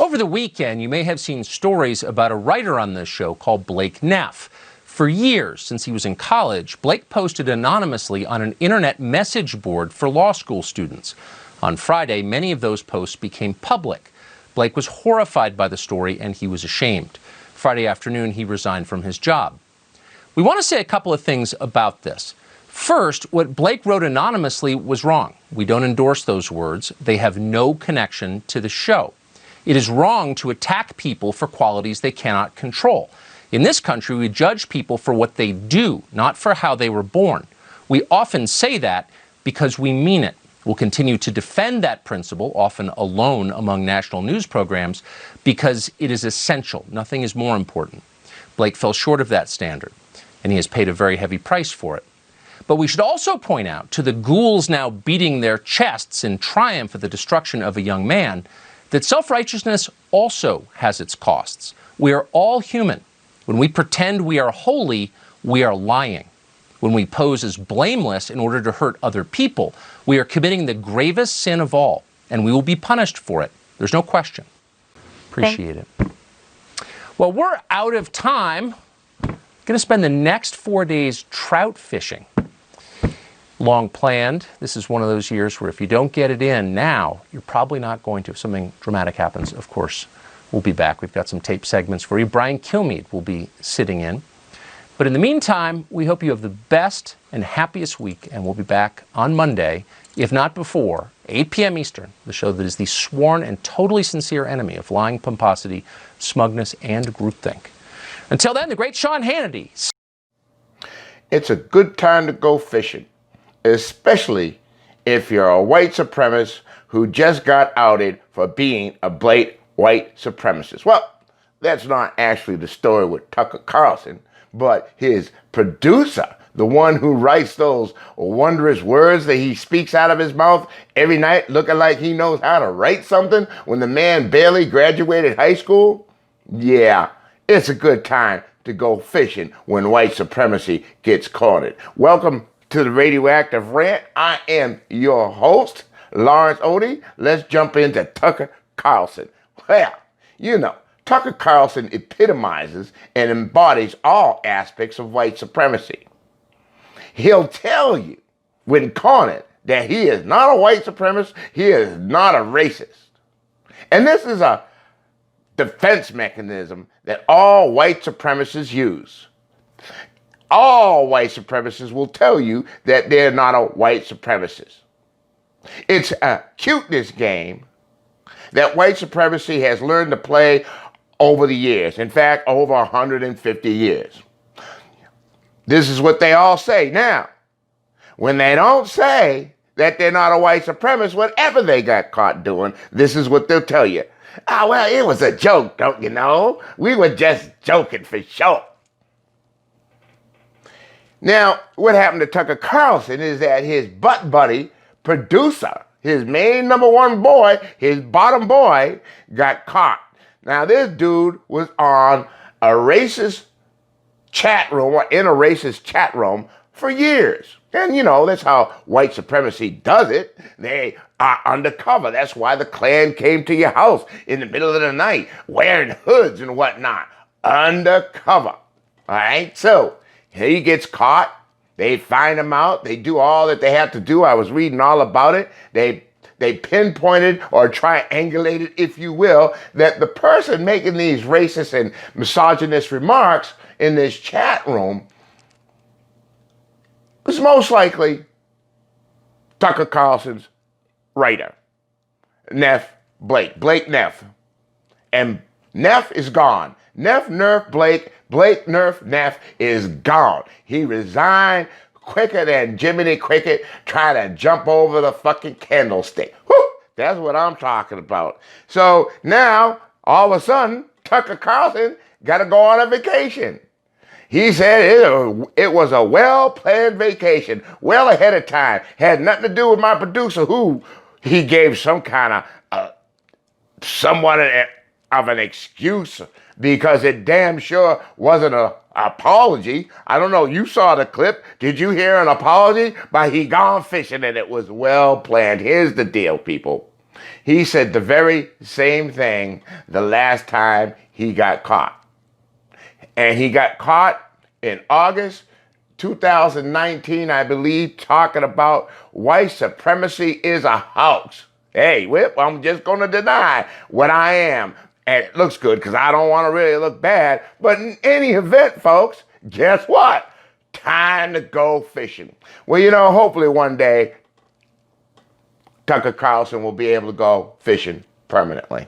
Over the weekend, you may have seen stories about a writer on this show called Blake Neff. For years, since he was in college, Blake posted anonymously on an internet message board for law school students. On Friday, many of those posts became public. Blake was horrified by the story and he was ashamed. Friday afternoon, he resigned from his job. We want to say a couple of things about this. First, what Blake wrote anonymously was wrong. We don't endorse those words. They have no connection to the show. It is wrong to attack people for qualities they cannot control. In this country, we judge people for what they do, not for how they were born. We often say that because we mean it. We'll continue to defend that principle, often alone among national news programs, because it is essential. Nothing is more important. Blake fell short of that standard, and he has paid a very heavy price for it. But we should also point out to the ghouls now beating their chests in triumph at the destruction of a young man that self-righteousness also has its costs. We are all human. When we pretend we are holy, we are lying. When we pose as blameless in order to hurt other people, we are committing the gravest sin of all, and we will be punished for it. There's no question. Appreciate it. Well, we're out of time. Going to spend the next 4 days trout fishing. Long planned. This is one of those years where if you don't get it in now, you're probably not going to. If something dramatic happens, of course, we'll be back. We've got some tape segments for you. Brian Kilmeade will be sitting in. But in the meantime, we hope you have the best and happiest week, and we'll be back on Monday, if not before, 8 p.m. Eastern, the show that is the sworn and totally sincere enemy of lying, pomposity, smugness, and groupthink. Until then, the great Sean Hannity. It's a good time to go fishing, especially if you're a white supremacist who just got outed for being a blatant white supremacist. Well, that's not actually the story with Tucker Carlson, but his producer, the one who writes those wondrous words that he speaks out of his mouth every night, looking like he knows how to write something when the man barely graduated high school. Yeah, it's a good time to go fishing when white supremacy gets cornered. Welcome to the Radioactive Rant. I am your host, Lawrence Odie. Let's jump into Tucker Carlson. Well, you know, Tucker Carlson epitomizes and embodies all aspects of white supremacy. He'll tell you, when cornered, that he is not a white supremacist, he is not a racist. And this is a defense mechanism that all white supremacists use. All white supremacists will tell you that they're not a white supremacist. It's a cuteness game that white supremacy has learned to play over the years. In fact, over 150 years. This is what they all say. Now, when they don't say that they're not a white supremacist, whatever they got caught doing, this is what they'll tell you. Ah, well, it was a joke, don't you know? We were just joking for sure. Now, what happened to Tucker Carlson is that his butt buddy, producer, his main number one boy, his bottom boy, got caught. Now, this dude was on a racist chat room, or in a racist chat room, for years. And, you know, that's how white supremacy does it. They are undercover. That's why the Klan came to your house in the middle of the night, wearing hoods and whatnot. Undercover. All right? So, he gets caught. They find him out. They do all that they have to do. I was reading all about it. They pinpointed or triangulated, if you will, that the person making these racist and misogynist remarks in this chat room was most likely Tucker Carlson's writer, Blake Neff. And Neff is gone. Neff, Nerf, Blake, Nerf, Neff is gone. He resigned quicker than Jiminy Cricket trying to jump over the fucking candlestick. Whew, that's what I'm talking about. So now, all of a sudden, Tucker Carlson got to go on a vacation. He said it was a well-planned vacation, well ahead of time. Had nothing to do with my producer, who he gave some kind of somewhat of an excuse, because it damn sure wasn't an apology. I don't know, you saw the clip. Did you hear an apology? But he gone fishing and it was well planned. Here's the deal, people. He said the very same thing the last time he got caught. And he got caught in August 2019, I believe, talking about white supremacy is a hoax. Hey, Whip, I'm just going to deny what I am. And it looks good because I don't want to really look bad. But in any event, folks, guess what? Time to go fishing. Well, hopefully one day Tucker Carlson will be able to go fishing permanently.